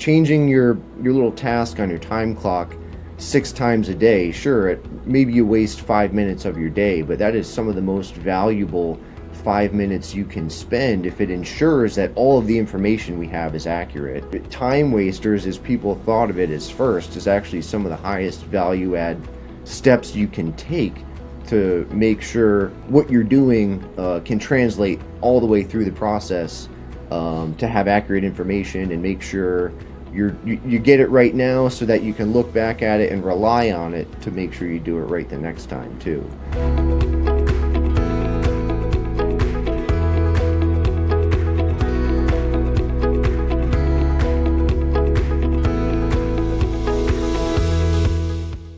changing your little task on your time clock 6 times a day, sure, maybe you waste 5 minutes of your day, but that is some of the most valuable 5 minutes you can spend if it ensures that all of the information we have is accurate. Time wasters, as people thought of it as first, is actually some of the highest value add steps you can take to make sure what you're doing can translate all the way through the process, to have accurate information and make sure you get it right now so that you can look back at it and rely on it to make sure you do it right the next time too.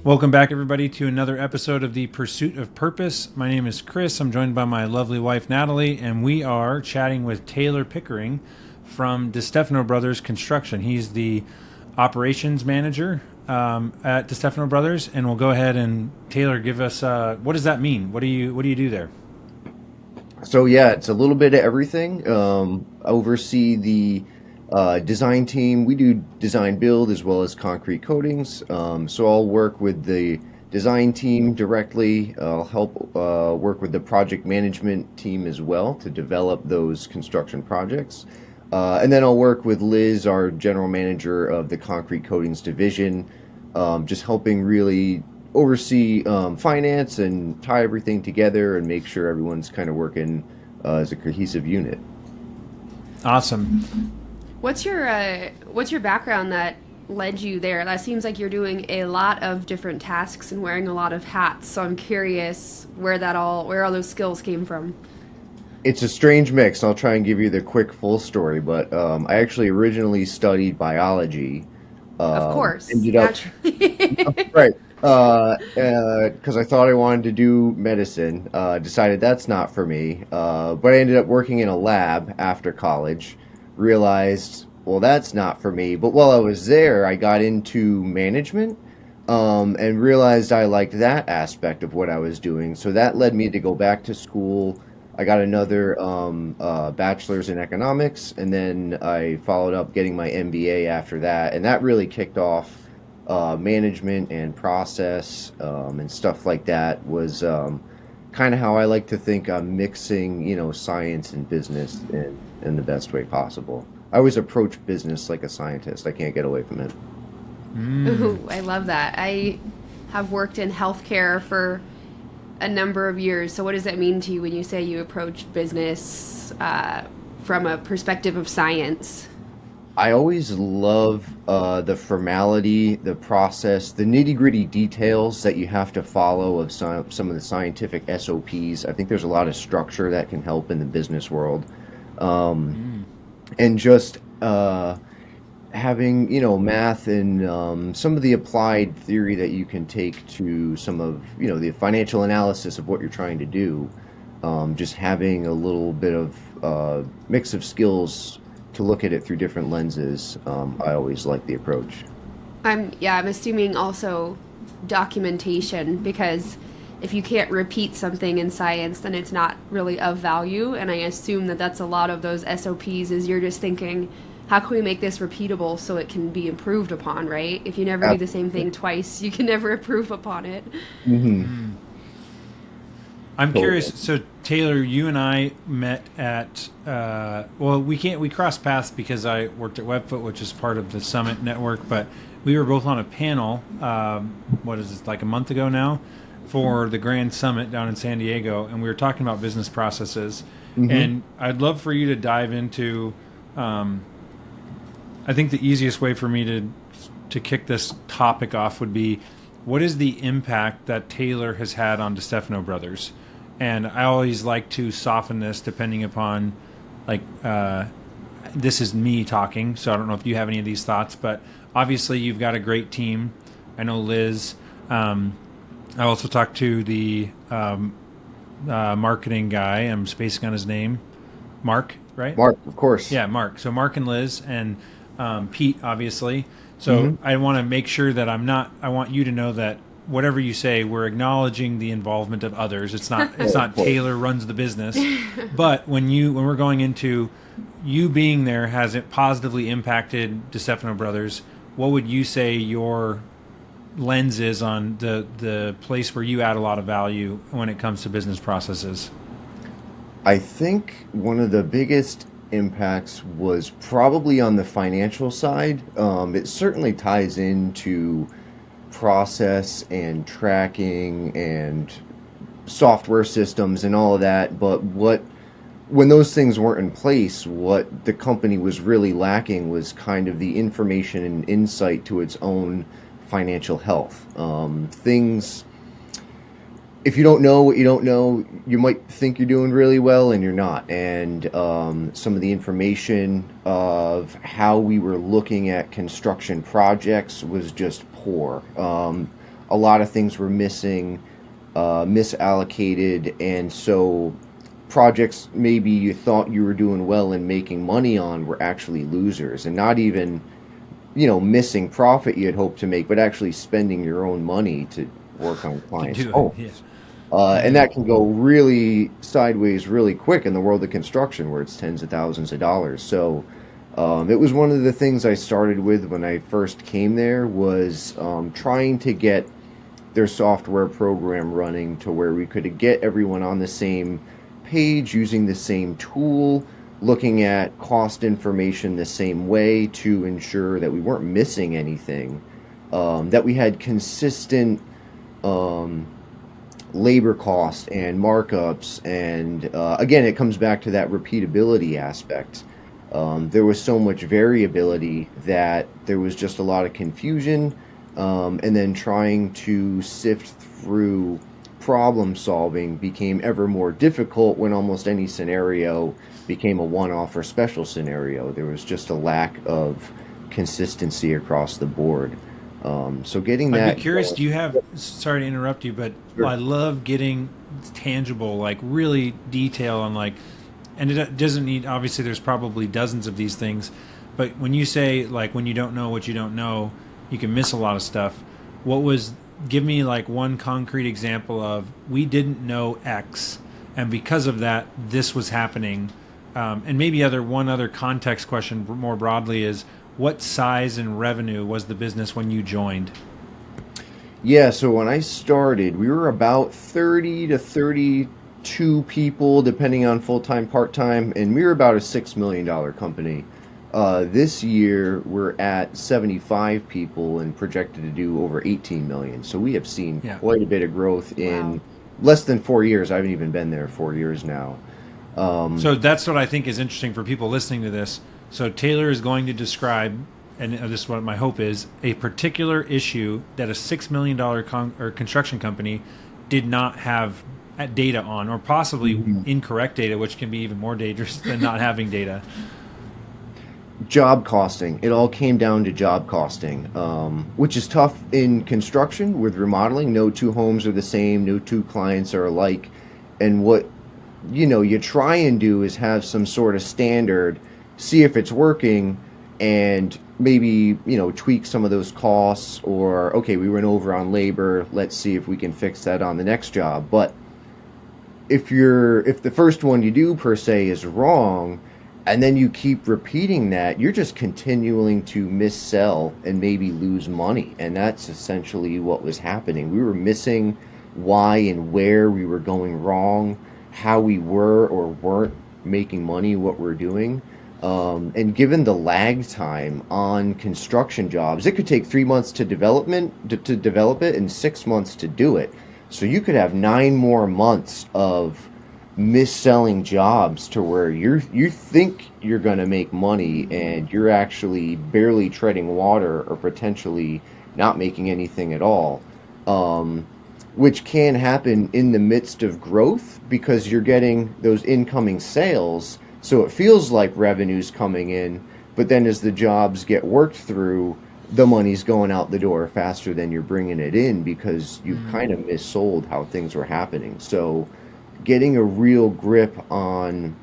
Welcome back, everybody, to another episode of The Pursuit of Purpose. My name is Chris. I'm joined by my lovely wife, Natalie, and we are chatting with Taylor Pickering from DeStefano Brothers Construction. He's the operations manager at DeStefano Brothers, and we'll go ahead and, Taylor, give us, what does that mean? What do you do there? So yeah, it's a little bit of everything. Oversee the design team. We do design build as well as concrete coatings. So I'll work with the design team directly. I'll help work with the project management team as well to develop those construction projects. And then I'll work with Liz, our general manager of the concrete coatings division, just helping really oversee finance and tie everything together and make sure everyone's kind of working as a cohesive unit. Awesome. What's your background that led you there? That seems like you're doing a lot of different tasks and wearing a lot of hats. So I'm curious where all those skills came from. It's a strange mix. I'll try and give you the quick full story, but I actually originally studied biology. Of course, ended up right because I thought I wanted to do medicine. Decided that's not for me, but I ended up working in a lab after college. Realized, well, that's not for me. But while I was there, I got into management and realized I liked that aspect of what I was doing. So that led me to go back to school. I got another bachelor's in economics, and then I followed up getting my MBA after that. And that really kicked off management and process and stuff like that. Was kind of how I like to think I'm mixing, science and business in the best way possible. I always approach business like a scientist. I can't get away from it. Ooh, I love that. I have worked in healthcare for a number of years. So what does that mean to you when you say you approach business from a perspective of science? I always love the formality, the process, the nitty-gritty details that you have to follow of some of the scientific SOPs. I think there's a lot of structure that can help in the business world. And just having, math and some of the applied theory that you can take to some of, the financial analysis of what you're trying to do. Just having a little bit of mix of skills to look at it through different lenses. I always like the approach. I'm assuming also documentation, because if you can't repeat something in science, then it's not really of value. And I assume that that's a lot of those SOPs is you're just thinking, how can we make this repeatable so it can be improved upon, right? If you never do the same thing twice, you can never improve upon it. Mm-hmm. I'm curious. So Taylor, you and I met at we crossed paths because I worked at Webfoot, which is part of the Summit Network, but we were both on a panel. Like a month ago now, for the Grand Summit down in San Diego, and we were talking about business processes. Mm-hmm. And I'd love for you to dive into. I think the easiest way for me to kick this topic off would be, what is the impact that Taylor has had on DeStefano Brothers? And I always like to soften this depending upon, this is me talking, so I don't know if you have any of these thoughts, but obviously you've got a great team. I know Liz. I also talked to the marketing guy. I'm spacing on his name. Mark, right? Mark, of course. Yeah, Mark. So Mark and Liz and Pete, obviously. So I want to make sure that I want you to know that whatever you say, we're acknowledging the involvement of others. It's Oh, of not course. Taylor runs the business, but when we're going into you being there, has it positively impacted DeStefano Brothers? What would you say your lens is on the place where you add a lot of value when it comes to business processes? I think one of the biggest impacts was probably on the financial side. It certainly ties into process and tracking and software systems and all of that. But when those things weren't in place, what the company was really lacking was kind of the information and insight to its own financial health. Things, if you don't know what you don't know, you might think you're doing really well and you're not. And some of the information of how we were looking at construction projects was just poor. A lot of things were missing, misallocated, and so projects maybe you thought you were doing well and making money on were actually losers, and not even missing profit you had hoped to make, but actually spending your own money to work on To clients' do it, yeah. homes. And that can go really sideways really quick in the world of construction where it's tens of thousands of dollars. So it was one of the things I started with when I first came there was trying to get their software program running to where we could get everyone on the same page using the same tool, looking at cost information the same way to ensure that we weren't missing anything, that we had consistent um, labor cost and markups. And again, it comes back to that repeatability aspect. There was so much variability that there was just a lot of confusion, and then trying to sift through problem solving became ever more difficult when almost any scenario became a one-off or special scenario. There was just a lack of consistency across the board. So getting I'd be that curious. going. Do you have? Sorry to interrupt you, but Sure. I love getting tangible, like really detail on like, and it doesn't need. Obviously, there's probably dozens of these things, but when you say like when you don't know what you don't know, you can miss a lot of stuff. What was? Give me like one concrete example of we didn't know X, and because of that, this was happening. And maybe one other context question more broadly is what size and revenue was the business when you joined? Yeah, so when I started, we were about 30 to 32 people, depending on full-time, part-time, and we were about a $6 million company. This year, we're at 75 people and projected to do over 18 million. So we have seen Yeah. quite a bit of growth Wow. in less than 4 years. I haven't even been there 4 years now. So that's what I think is interesting for people listening to this. So Taylor is going to describe, and this is what my hope is, a particular issue that a $6 million or construction company did not have data on, or possibly Mhm. incorrect data, which can be even more dangerous than not having data. Job costing. It all came down to job costing, which is tough in construction with remodeling. No two homes are the same, no two clients are alike. And what you try and do is have some sort of standard, see if it's working, and maybe tweak some of those costs. Or okay, we went over on labor, let's see if we can fix that on the next job. But if the first one you do per se is wrong, and then you keep repeating that, you're just continuing to missell and maybe lose money. And that's essentially what was happening. We were missing why and where we were going wrong, how we were or weren't making money, what we're doing. And given the lag time on construction jobs, it could take 3 months to develop it and 6 months to do it. So you could have 9 more months of mis-selling jobs to where you think you're going to make money and you're actually barely treading water or potentially not making anything at all, um, which can happen in the midst of growth because you're getting those incoming sales, so it feels like revenue's coming in, but then as the jobs get worked through, the money's going out the door faster than you're bringing it in because you've kind of missold how things were happening. So getting a real grip on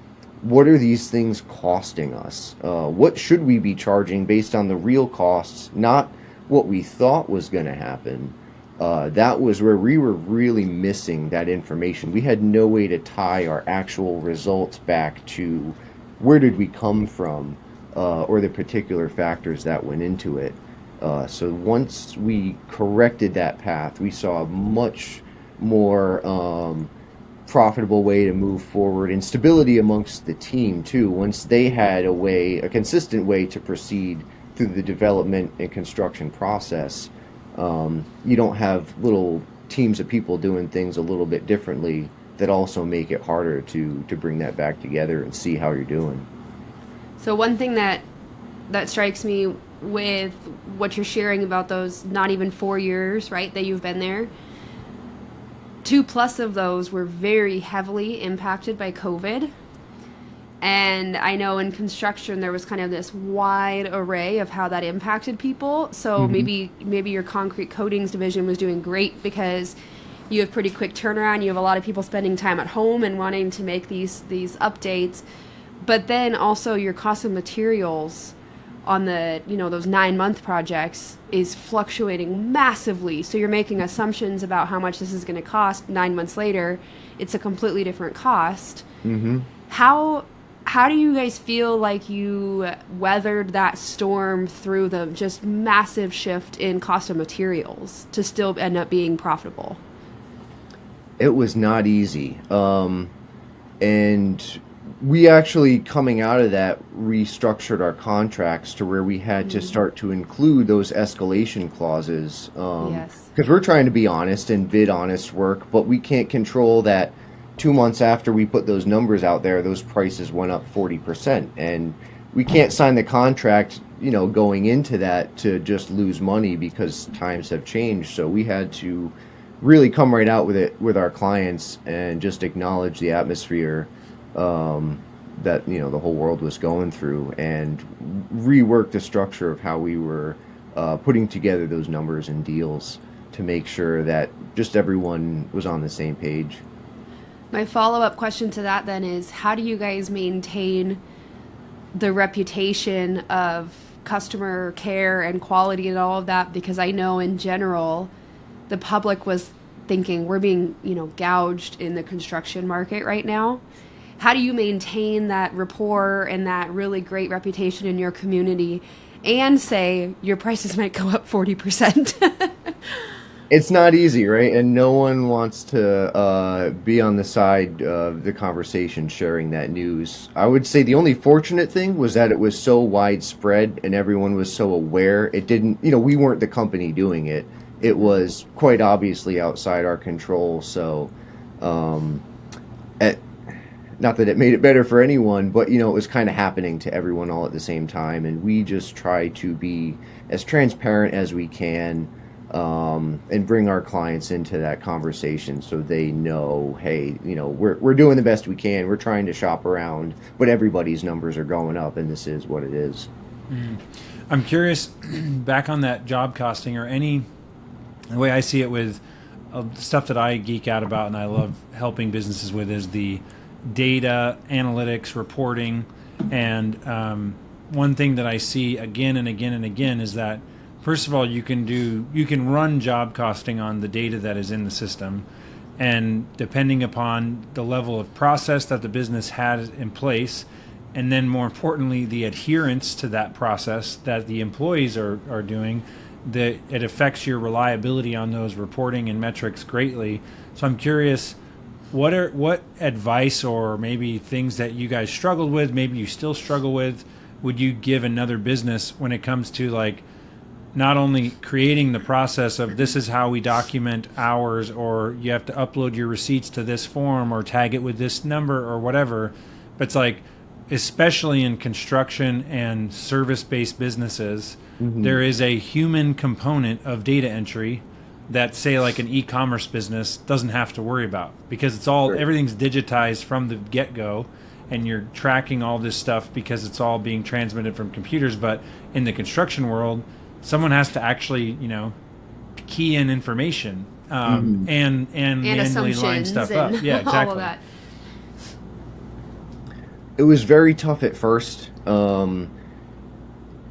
what are these things costing us? What should we be charging based on the real costs, not what we thought was going to happen? That was where we were really missing that information. We had no way to tie our actual results back to where did we come from, or the particular factors that went into it. So once we corrected that path, we saw a much more profitable way to move forward, and stability amongst the team too. Once they had a consistent way to proceed through the development and construction process, you don't have little teams of people doing things a little bit differently that also make it harder to bring that back together and see how you're doing. So one thing that strikes me with what you're sharing about those not even 4 years, right, that you've been there, 2+ of those were very heavily impacted by COVID. And I know in construction there was kind of this wide array of how that impacted people. So maybe your concrete coatings division was doing great because you have pretty quick turnaround. You have a lot of people spending time at home and wanting to make these updates. But then also your cost of materials on the, those 9-month projects is fluctuating massively. So you're making assumptions about how much this is going to cost 9 months later. It's a completely different cost. Mm-hmm. How do you guys feel like you weathered that storm through the just massive shift in cost of materials to still end up being profitable? It was not easy. And we actually, coming out of that, restructured our contracts to where we had to start to include those escalation clauses. Yes. Because we're trying to be honest and bid honest work, but we can't control that 2 months after we put those numbers out there, those prices went up 40%. And we can't sign the contract, going into that to just lose money because times have changed. So we had to really come right out with it with our clients and just acknowledge the atmosphere that the whole world was going through, and rework the structure of how we were putting together those numbers and deals to make sure that just everyone was on the same page. My follow-up question to that then is, how do you guys maintain the reputation of customer care and quality and all of that? Because I know in general the public was thinking we're being gouged in the construction market right now. How do you maintain that rapport and that really great reputation in your community and say your prices might go up 40%? It's not easy, right? And no one wants to be on the side of the conversation sharing that news. I would say the only fortunate thing was that it was so widespread and everyone was so aware. It didn't, we weren't the company doing it. It was quite obviously outside our control. So, not that it made it better for anyone, but it was kind of happening to everyone all at the same time. And we just try to be as transparent as we can, and bring our clients into that conversation so they know, hey, we're doing the best we can. We're trying to shop around, but everybody's numbers are going up, and this is what it is. I'm curious, back on that job costing, or the way I see it with stuff that I geek out about and I love helping businesses with is the data, analytics, reporting. And one thing that I see again and again and again is that, first of all, you can run job costing on the data that is in the system, and depending upon the level of process that the business has in place, and then more importantly, the adherence to that process that the employees are doing, that it affects your reliability on those reporting and metrics greatly. So I'm curious, what advice or maybe things that you guys struggled with, maybe you still struggle with, would you give another business when it comes to not only creating the process of this is how we document hours, or you have to upload your receipts to this form or tag it with this number or whatever, but it's especially in construction and service-based businesses, there is a human component of data entry that, say, an e-commerce business doesn't have to worry about, because it's all, everything's digitized from the get-go, and you're tracking all this stuff because it's all being transmitted from computers. But in the construction world, someone has to actually, key in information and manually line stuff up. Yeah, exactly. All of that. It was very tough at first.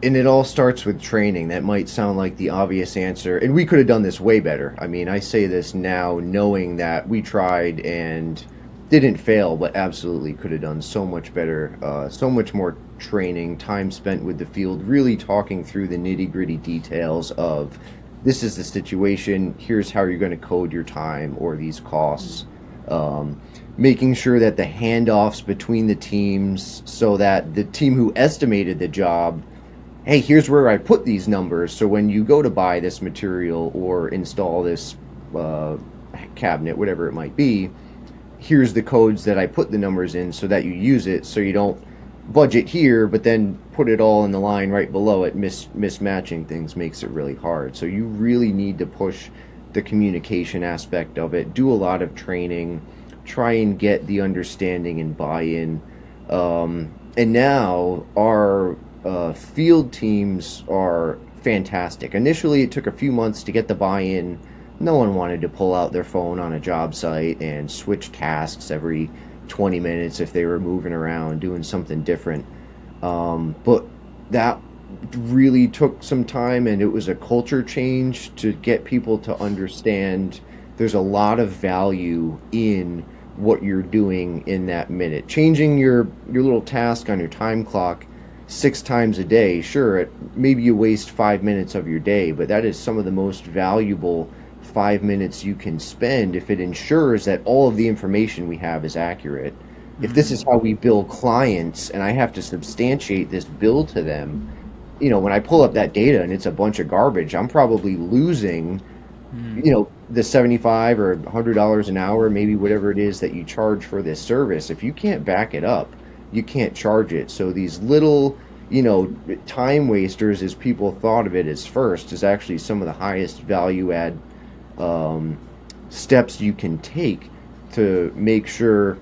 And it all starts with training. That might sound like the obvious answer, and we could have done this way better. I mean, I say this now knowing that we tried and didn't fail, but absolutely could have done so much better. So much more training, time spent with the field, really talking through the nitty-gritty details of this is the situation, here's how you're going to code your time or these costs. Making sure that the handoffs between the teams, so that the team who estimated the job, hey, here's where I put these numbers. So when you go to buy this material or install this cabinet, whatever it might be, here's the codes that I put the numbers in so that you use it, so you don't budget here, but then put it all in the line right below it. Mismatching things makes it really hard. So you really need to push the communication aspect of it, do a lot of training, try and get the understanding and buy-in. And now our field teams are fantastic. Initially, it took a few months to get the buy-in. No one wanted to pull out their phone on a job site and switch tasks every 20 minutes if they were moving around doing something different. But that really took some time, and it was a culture change to get people to understand there's a lot of value in what you're doing in that minute. Changing your little task on your time clock 6 times a day, sure, maybe you waste 5 minutes of your day, but that is some of the most valuable 5 minutes you can spend if it ensures that all of the information we have is accurate. If this is how we bill clients and I have to substantiate this bill to them, when I pull up that data and it's a bunch of garbage, I'm probably losing, the 75 or $100 an hour, maybe whatever it is that you charge for this service. If you can't back it up, you can't charge it. So these little, time wasters, as people thought of it as first, is actually some of the highest value add steps you can take to make sure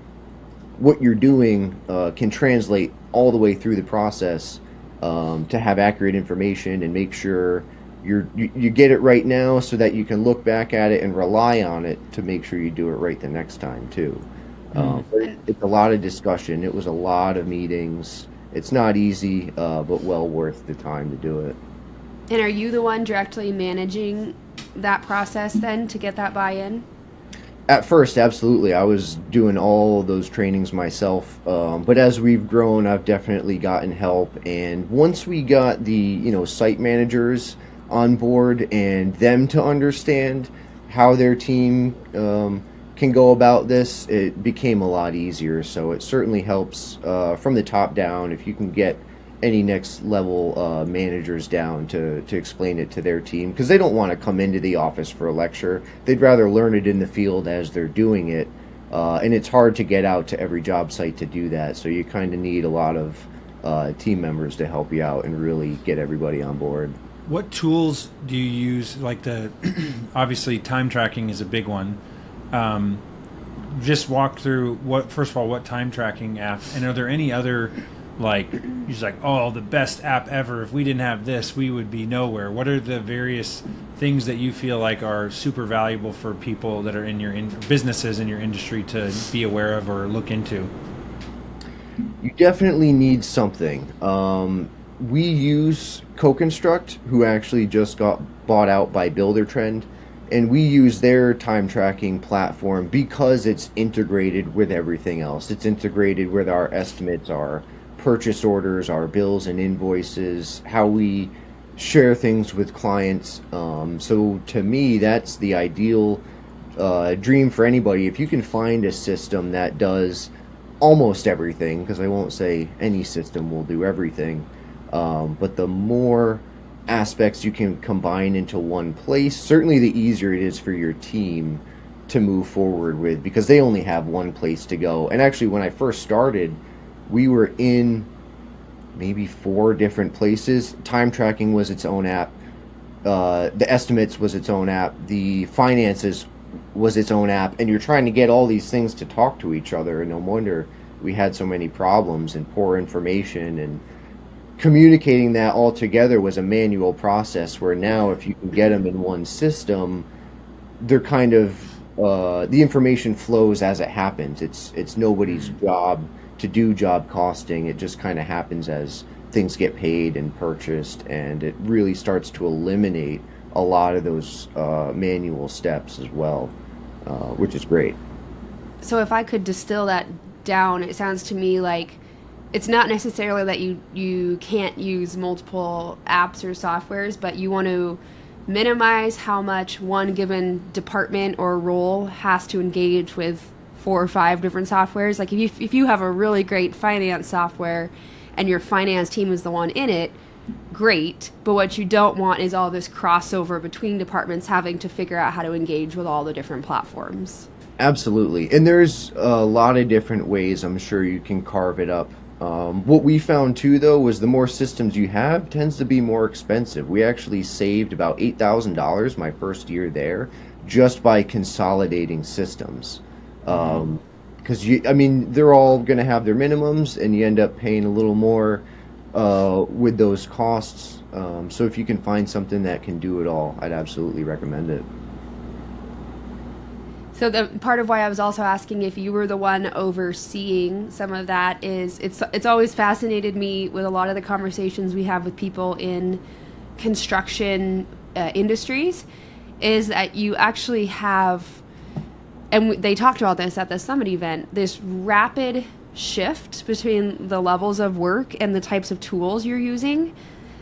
what you're doing can translate all the way through the process, to have accurate information and make sure you get it right now, so that you can look back at it and rely on it to make sure you do it right the next time too. But it's a lot of discussion. It was a lot of meetings. It's not easy, but well worth the time to do it. And are you the one directly managing that process then to get that buy-in? At first, absolutely. I was doing all those trainings myself. But as we've grown, I've definitely gotten help. And once we got the, site managers on board and them to understand how their team can go about this, it became a lot easier. So it certainly helps from the top down if you can get any next level managers down to explain it to their team, because they don't want to come into the office for a lecture. They'd rather learn it in the field as they're doing it, and it's hard to get out to every job site to do that. So you kind of need a lot of team members to help you out and really get everybody on board. What tools do you use? Like obviously time tracking is a big one. Just walk through first of all, what time tracking app, and are there any other, he's like, oh, the best app ever. If we didn't have this, we would be nowhere. What are the various things that you feel like are super valuable for people that are in your businesses in your industry to be aware of or look into? You definitely need something. We use CoConstruct, who actually just got bought out by Buildertrend, and we use their time tracking platform because it's integrated with everything else. It's integrated with our estimates, our purchase orders, our bills and invoices, how we share things with clients. So to me, that's the ideal dream for anybody. If you can find a system that does almost everything, because I won't say any system will do everything, but the more aspects you can combine into one place, certainly the easier it is for your team to move forward with, because they only have one place to go. And actually, when I first started, we were in maybe 4 different places. Time tracking was its own app. The estimates was its own app. The finances was its own app. And you're trying to get all these things to talk to each other. And no wonder we had so many problems and poor information. And communicating that all together was a manual process, where now if you can get them in one system, they're kind of, the information flows as it happens. It's nobody's job to do job costing. It just kind of happens as things get paid and purchased, and it really starts to eliminate a lot of those manual steps as well, which is great. So if I could distill that down, it sounds to me like it's not necessarily that you can't use multiple apps or softwares, but you want to minimize how much one given department or role has to engage with 4 or 5 different softwares. Like if you have a really great finance software and your finance team is the one in it, great. But what you don't want is all this crossover between departments having to figure out how to engage with all the different platforms. Absolutely. And there's a lot of different ways I'm sure you can carve it up. What we found too, though, was the more systems you have tends to be more expensive. We actually saved about $8,000 my first year there just by consolidating systems. Because I mean, they're all going to have their minimums, and you end up paying a little more with those costs. So if you can find something that can do it all, I'd absolutely recommend it. So the part of why I was also asking if you were the one overseeing some of that is it's always fascinated me with a lot of the conversations we have with people in construction industries is that you actually have, and they talked about this at the summit event, this rapid shift between the levels of work and the types of tools you're using.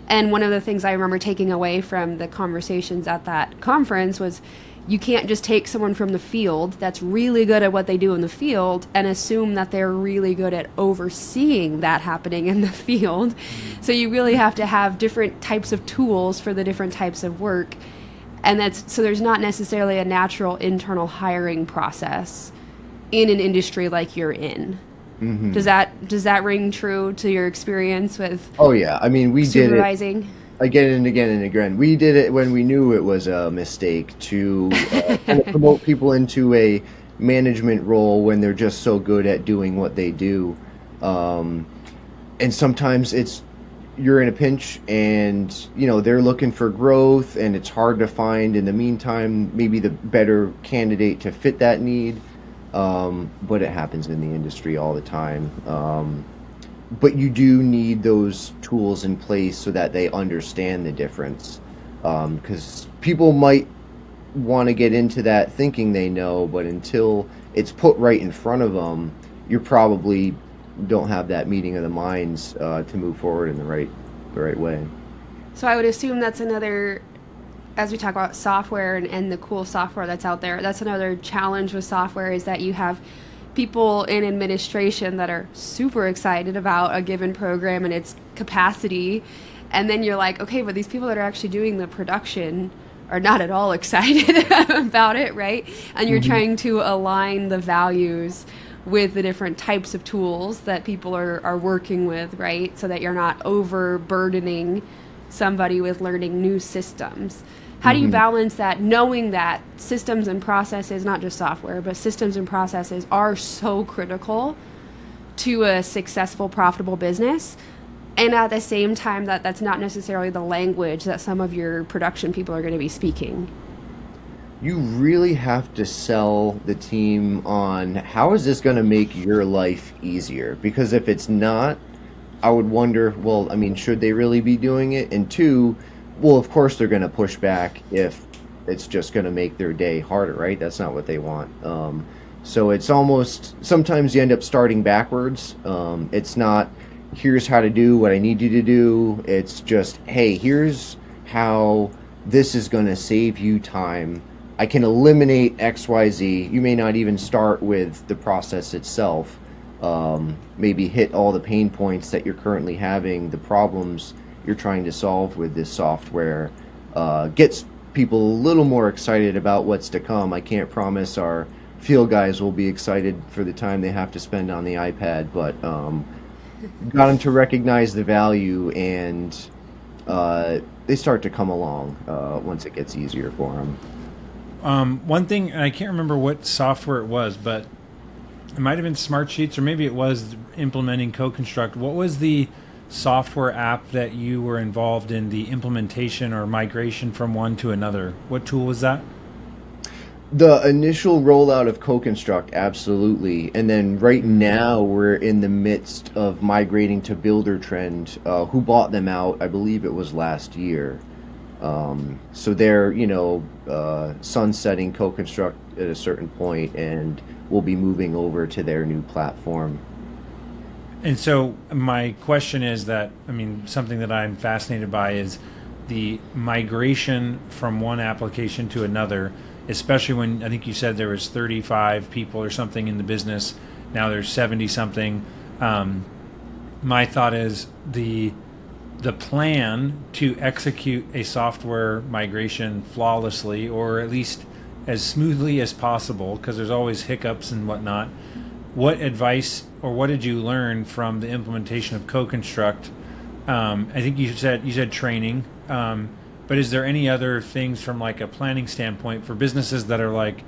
And one of the things I remember taking away from the conversations at that conference was you can't just take someone from the field that's really good at what they do in the field and assume that they're really good at overseeing that happening in the field. So you really have to have different types of tools for the different types of work. And that's so there's not necessarily a natural internal hiring process in an industry like you're in. Hmm. Does that ring true to your experience with Oh yeah, I mean we did it supervising? again and again and again. We did it when we knew it was a mistake to kind of promote people into a management role when they're just so good at doing what they do. And sometimes you're in a pinch, and they're looking for growth, and it's hard to find in the meantime maybe the better candidate to fit that need. But it happens in the industry all the time. But you do need those tools in place so that they understand the difference. Because people might want to get into that thinking they know, but until it's put right in front of them, you probably don't have that meeting of the minds to move forward in the right way. So I would assume that's another, as we talk about software and the cool software that's out there, that's another challenge with software is that you have people in administration that are super excited about a given program and its capacity. And then you're like, okay, but these people that are actually doing the production are not at all excited about it, right? And you're trying to align the values with the different types of tools that people are working with, right? So that you're not overburdening somebody with learning new systems. How do you balance that, knowing that systems and processes, not just software, but systems and processes are so critical to a successful, profitable business, and at the same time that's not necessarily the language that some of your production people are going to be speaking? You really have to sell the team on how is this going to make your life easier? Because if it's not, I would wonder, well, I mean, should they really be doing it? And two, well, of course they're going to push back if it's just going to make their day harder, right? That's not what they want. So it's almost, sometimes you end up starting backwards. It's not, here's how to do what I need you to do. It's just, hey, here's how this is going to save you time. I can eliminate XYZ. You may not even start with the process itself. Maybe hit all the pain points that you're currently having, the problems you're trying to solve with this software. Gets people a little more excited about what's to come. I can't promise our field guys will be excited for the time they have to spend on the iPad, but got them to recognize the value, and they start to come along once it gets easier for them. One thing, and I can't remember what software it was, but it might have been Smartsheets, or maybe it was implementing CoConstruct. What was the software app that you were involved in the implementation or migration from one to another? What tool was that? The initial rollout of co-construct, absolutely. And then right now we're in the midst of migrating to Builder Trend, who bought them out, I believe it was last year. So they're, sunsetting co-construct at a certain point, and we'll be moving over to their new platform. And so my question is that, I mean, something that I'm fascinated by is the migration from one application to another, especially when I think you said there was 35 people or something in the business. Now there's 70 something. My thought is the plan to execute a software migration flawlessly, or at least as smoothly as possible, because there's always hiccups and whatnot. What advice or what did you learn from the implementation of co-construct? I think you said training, but is there any other things from like a planning standpoint for businesses that are like,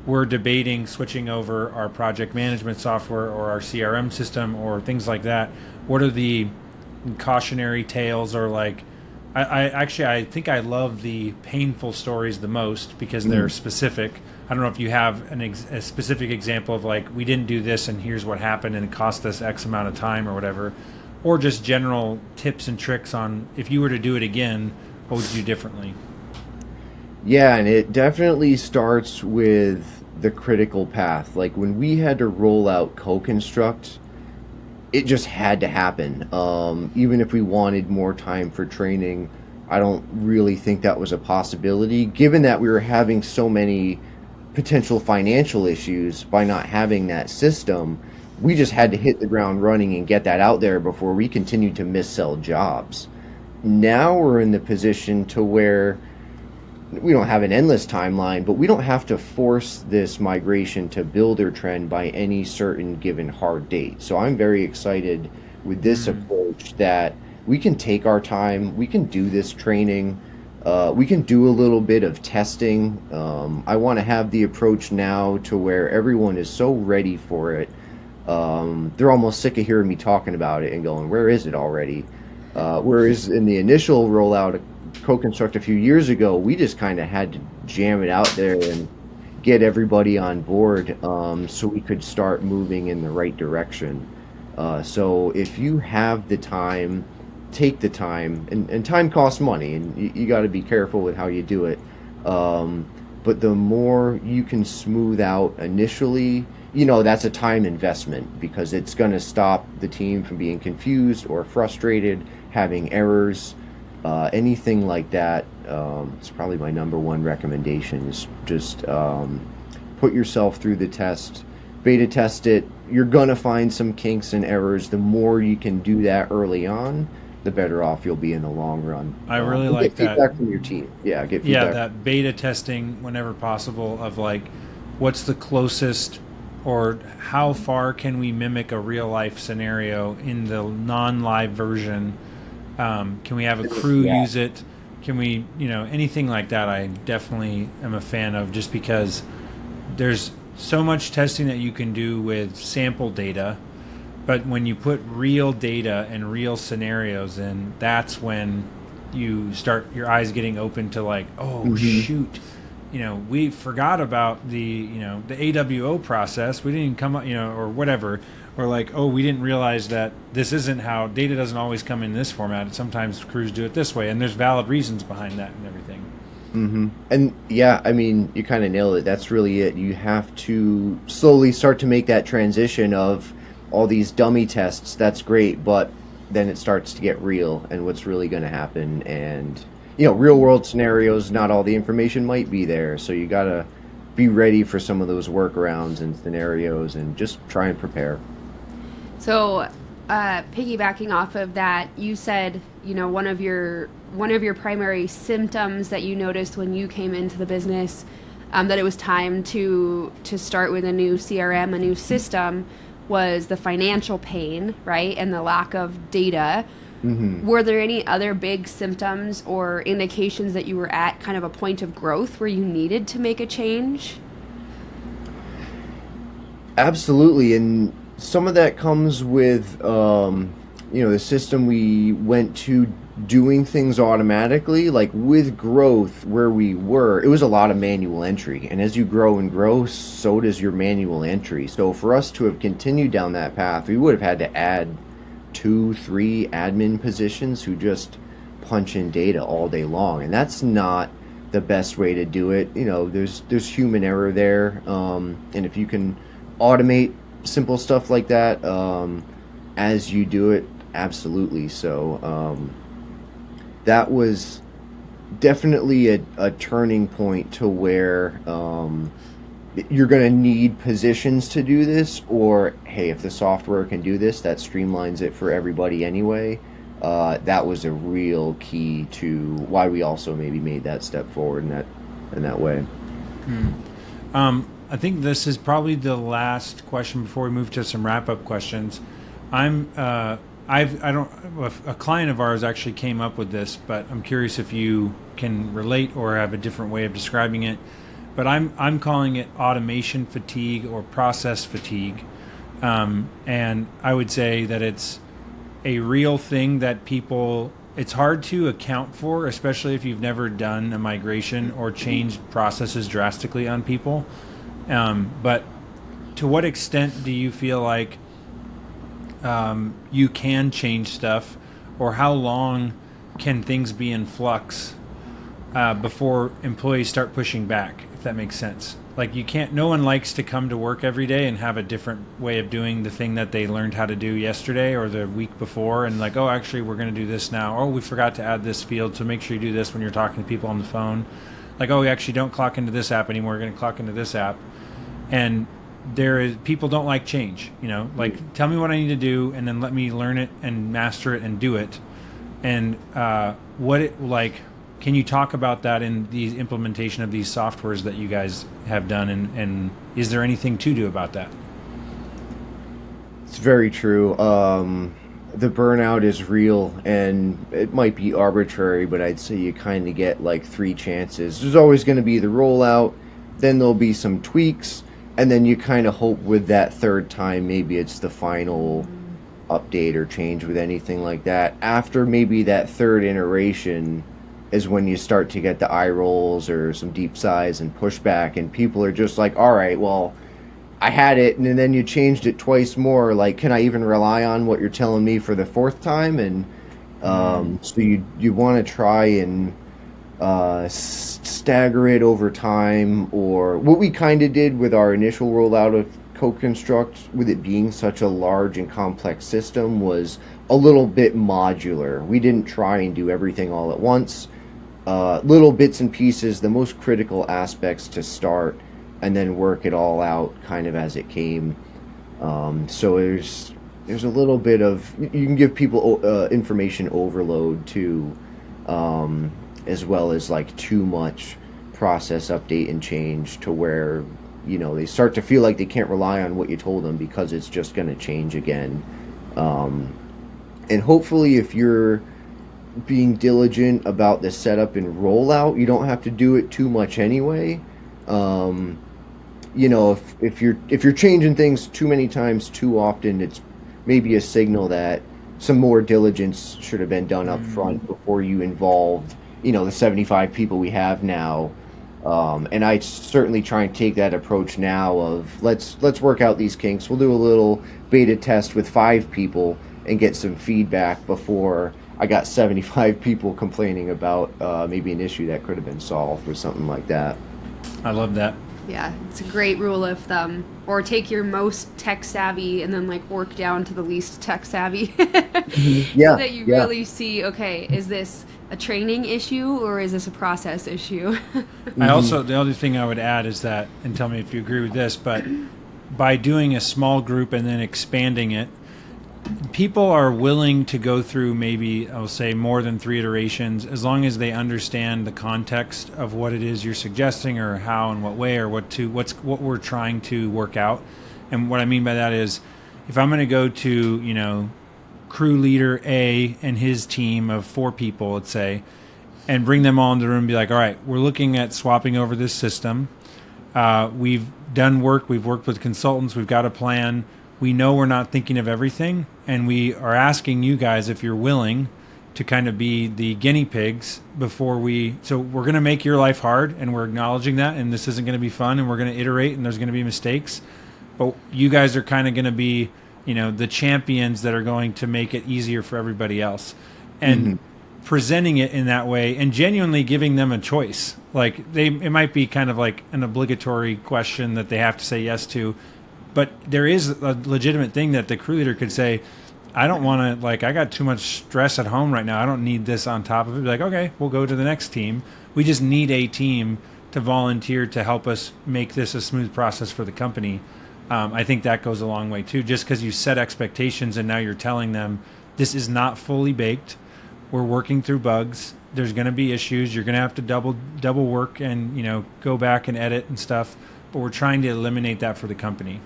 we're debating switching over our project management software or our CRM system or things like that? What are the cautionary tales, or like, I think I love the painful stories the most because they're specific. I don't know if you have a specific example of like, we didn't do this and here's what happened and it cost us X amount of time or whatever, or just general tips and tricks on if you were to do it again, what would you do differently? Yeah, and it definitely starts with the critical path. Like when we had to roll out co-construct, it just had to happen. Even if we wanted more time for training, I don't really think that was a possibility, given that we were having so many potential financial issues by not having that system. We just had to hit the ground running and get that out there before we continued to miss-sell jobs. Now we're in the position to where we don't have an endless timeline, but we don't have to force this migration to Builder Trend by any certain given hard date. So I'm very excited with this approach that we can take our time, we can do this training, we can do a little bit of testing. I want to have the approach now to where everyone is so ready for it. They're almost sick of hearing me talking about it and going, where is it already? Whereas in the initial rollout co-construct a few years ago, we just kind of had to jam it out there and get everybody on board, so we could start moving in the right direction. So if you have the time, take the time, and time costs money, and you got to be careful with how you do it. But the more you can smooth out initially, that's a time investment because it's going to stop the team from being confused or frustrated, having errors. Anything like that, it's probably my number one recommendation is just put yourself through the test, beta test it. You're gonna find some kinks and errors. The more you can do that early on, the better off you'll be in the long run. I really And like get that. feedback from your team. Yeah, get Yeah, feedback. that beta testing whenever possible of like, what's the closest or how far can we mimic a real life scenario in the non-live version. Can we have a crew Yeah. use it? Can we, anything like that? I definitely am a fan of, just because there's so much testing that you can do with sample data, but when you put real data and real scenarios in, that's when you start your eyes getting open to like, oh shoot, we forgot about the AWO process. We didn't come up, or whatever. Or like, oh, we didn't realize that this isn't how data doesn't always come in this format. Sometimes crews do it this way, and there's valid reasons behind that and everything. And yeah, I mean, you kind of nailed it. That's really it. You have to slowly start to make that transition of all these dummy tests. That's great, but then it starts to get real and what's really going to happen. And, real world scenarios, not all the information might be there. So you got to be ready for some of those workarounds and scenarios and just try and prepare. So, piggybacking off of that, you said, one of your primary symptoms that you noticed when you came into the business, that it was time to start with a new CRM, a new system, was the financial pain, right, and the lack of data. Were there any other big symptoms or indications that you were at kind of a point of growth where you needed to make a change? Absolutely, and some of that comes with the system we went to doing things automatically. Like with growth where we were, it was a lot of manual entry, and as you grow and grow, so does your manual entry. So for us to have continued down that path, we would have had to add 2 3 admin positions who just punch in data all day long, and that's not the best way to do it. There's human error there, and if you can automate simple stuff like that, as you do it, absolutely. So that was definitely a turning point to where you're going to need positions to do this, or hey, if the software can do this, that streamlines it for everybody anyway. That was a real key to why we also maybe made that step forward in that way. I think this is probably the last question before we move to some wrap-up questions. I don't. A client of ours actually came up with this, but I'm curious if you can relate or have a different way of describing it. But I'm calling it automation fatigue or process fatigue, and I would say that it's a real thing that people. It's hard to account for, especially if you've never done a migration or changed processes drastically on people. But to what extent do you feel like you can change stuff, or how long can things be in flux before employees start pushing back, if that makes sense? Like, you can't, no one likes to come to work every day and have a different way of doing the thing that they learned how to do yesterday or the week before, and like, oh, actually we're going to do this now. Oh, we forgot to add this field, so make sure you do this when you're talking to people on the phone. Like, oh, we actually don't clock into this app anymore, we're going to clock into this app. And people don't like change, like, tell me what I need to do and then let me learn it and master it and do it. And can you talk about that in the implementation of these softwares that you guys have done, and is there anything to do about that? It's very true. The burnout is real, and it might be arbitrary, but I'd say you kind of get like 3 chances. There's always going to be the rollout, then there'll be some tweaks, and then you kind of hope with that third time maybe it's the final update or change with anything like that. After maybe that third iteration is when you start to get the eye rolls or some deep sighs and pushback, and people are just like, all right, well, I had it, and then you changed it twice more. Like, can I even rely on what you're telling me for the 4th time? And so you want to try and stagger it over time. Or what we kind of did with our initial rollout of co-construct, with it being such a large and complex system, was a little bit modular. We didn't try and do everything all at once. Little bits and pieces, the most critical aspects to start, and then work it all out kind of as it came. So there's a little bit of, you can give people information overload too, as well as like too much process update and change to where they start to feel like they can't rely on what you told them because it's just going to change again. And hopefully, if you're being diligent about the setup and rollout, you don't have to do it too much anyway. If you're changing things too many times too often, it's maybe a signal that some more diligence should have been done up front before you involved the 75 people we have now. And I certainly try and take that approach now of let's work out these kinks. We'll do a little beta test with 5 people and get some feedback before I got 75 people complaining about maybe an issue that could have been solved or something like that. I love that. Yeah, it's a great rule of thumb. Or take your most tech savvy and then work down to the least tech savvy. Yeah, so that you really see, okay, is this a training issue or is this a process issue? I also, the other thing I would add is that, and tell me if you agree with this, but by doing a small group and then expanding it, people are willing to go through maybe, I'll say, more than 3 iterations, as long as they understand the context of what it is you're suggesting, or how and what way, or what we're trying to work out. And what I mean by that is, if I'm going to go to, crew leader A and his team of 4 people, let's say, and bring them all into the room and be like, all right, we're looking at swapping over this system. We've done work. We've worked with consultants. We've got a plan. We know we're not thinking of everything, and we are asking you guys if you're willing to kind of be the guinea pigs before so we're going to make your life hard, and we're acknowledging that, and this isn't going to be fun, and we're going to iterate, and there's going to be mistakes, but you guys are kind of going to be, the champions that are going to make it easier for everybody else. And presenting it in that way and genuinely giving them a choice. Like it might be kind of like an obligatory question that they have to say yes to, but there is a legitimate thing that the crew leader could say, I don't want to, I got too much stress at home right now. I don't need this on top of it. Be like, okay, we'll go to the next team. We just need a team to volunteer to help us make this a smooth process for the company. I think that goes a long way too, just because you set expectations and now you're telling them this is not fully baked. We're working through bugs. There's going to be issues. You're going to have to double work and, go back and edit and stuff. But we're trying to eliminate that for the company.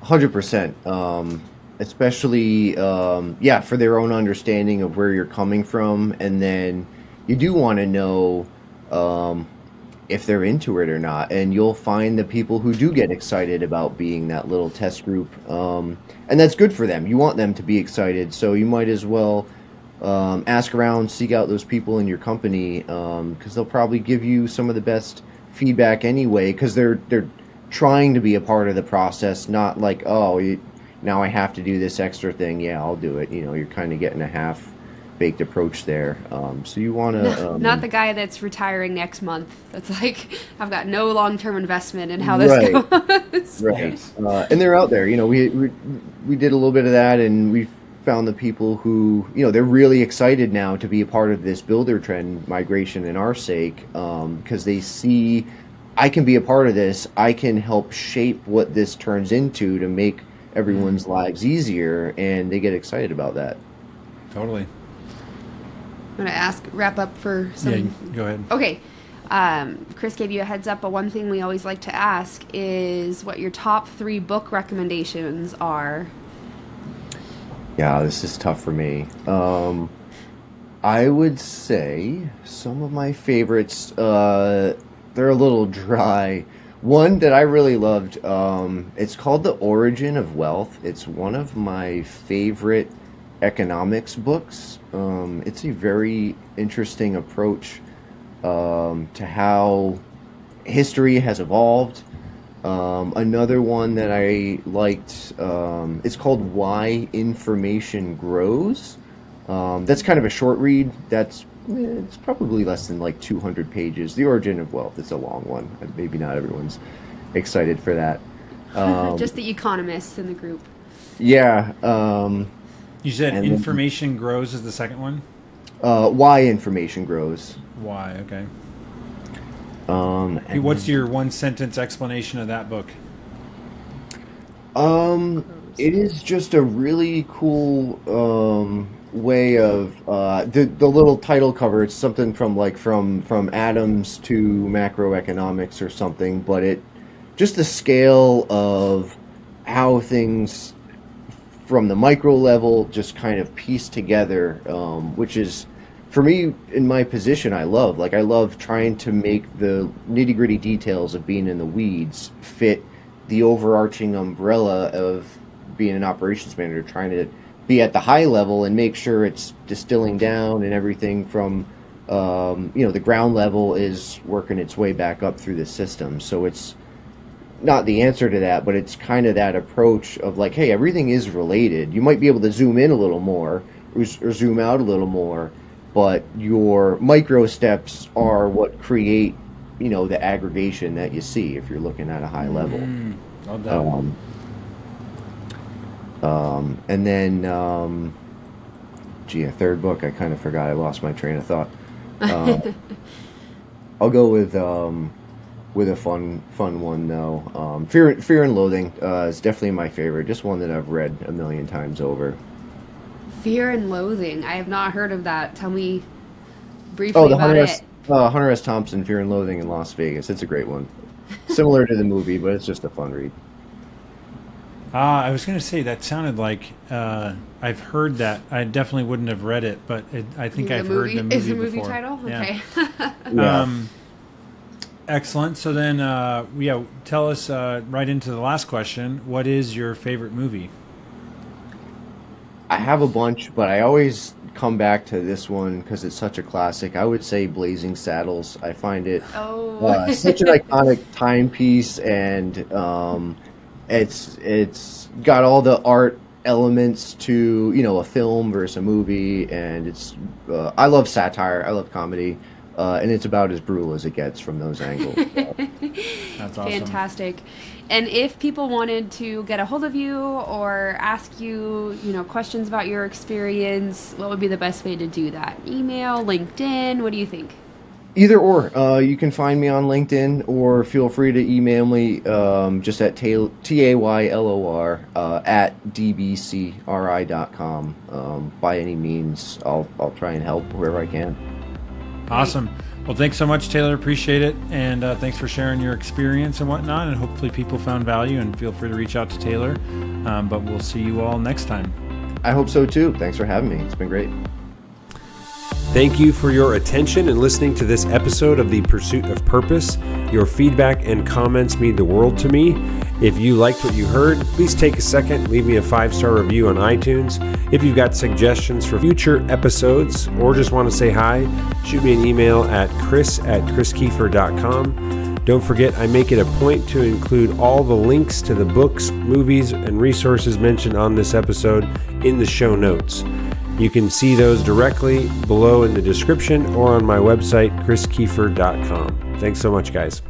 100%. Especially, for their own understanding of where you're coming from. And then you do want to know if they're into it or not. And you'll find the people who do get excited about being that little test group. And that's good for them. You want them to be excited. So you might as well ask around, seek out those people in your company, because they'll probably give you some of the best feedback anyway, because they're trying to be a part of the process, not like, now I have to do this extra thing. Yeah, I'll do it. You're kind of getting a half-baked approach there. So you want to... Not the guy that's retiring next month. That's like, I've got no long-term investment in how this goes. Right. Yes. And they're out there. We did a little bit of that, and we found the people who, they're really excited now to be a part of this builder trend migration in our sake, because they see, I can be a part of this. I can help shape what this turns into to make everyone's lives easier, and they get excited about that. Totally. I'm going to wrap up for some... Yeah, go ahead. Okay. Chris gave you a heads up, but one thing we always like to ask is what your top 3 book recommendations are. Yeah, this is tough for me. I would say some of my favorites, they're a little dry. One that I really loved, it's called The Origin of Wealth. It's one of my favorite economics books. It's a very interesting approach to how history has evolved. Another one that I liked, it's called Why Information Grows. That's kind of a short read. It's probably less than 200 pages. The Origin of Wealth, it's a long one. Maybe not everyone's excited for that. Just the economists in the group. Yeah. You said Information Grows is the second one? Why Information Grows. Why, okay. What's your one sentence explanation of that book? It is just a really cool way of the little title cover. It's something from atoms to macroeconomics or something, but it just the scale of how things from the micro level just kind of piece together, which is, for me, in my position, I love trying to make the nitty-gritty details of being in the weeds fit the overarching umbrella of being an operations manager, trying to be at the high level and make sure it's distilling down and everything from, the ground level is working its way back up through the system. So it's not the answer to that, but it's kind of that approach of hey, everything is related. You might be able to zoom in a little more or zoom out a little more, but your micro steps are what create, the aggregation that you see if you're looking at a high level. And then, a third book, I kind of forgot. I lost my train of thought. I'll go with a fun one though. Fear and Loathing is definitely my favorite. Just one that I've read a million times over. Fear and Loathing. I have not heard of that. Tell me briefly about it. Hunter S. Thompson, Fear and Loathing in Las Vegas. It's a great one. Similar to the movie, but it's just a fun read. I was going to say that sounded like I've heard that. I definitely wouldn't have read it, but I think I've heard the movie before. Is the movie title? Okay. Yeah. Excellent. So then, tell us right into the last question. What is your favorite movie? I have a bunch, but I always come back to this one because it's such a classic. I would say Blazing Saddles. I find it Oh. such an iconic timepiece, and it's got all the art elements to a film versus a movie, and it's I love satire, I love comedy, and it's about as brutal as it gets from those angles. So. That's awesome. Fantastic. And if people wanted to get a hold of you or ask you, questions about your experience, what would be the best way to do that? Email, LinkedIn, what do you think? Either or, you can find me on LinkedIn, or feel free to email me just at taylor at dbcri.com. By any means, I'll try and help wherever I can. Awesome. Well, thanks so much, Taylor. Appreciate it. And thanks for sharing your experience and whatnot. And hopefully people found value, and feel free to reach out to Taylor. But we'll see you all next time. I hope so too. Thanks for having me. It's been great. Thank you for your attention and listening to this episode of The Pursuit of Purpose. Your feedback and comments mean the world to me. If you liked what you heard, please take a second, leave me a 5-star review on iTunes. If you've got suggestions for future episodes or just want to say hi, shoot me an email at chris@chriskiefer.com. Don't forget, I make it a point to include all the links to the books, movies, and resources mentioned on this episode in the show notes. You can see those directly below in the description or on my website, chriskiefer.com. Thanks so much, guys.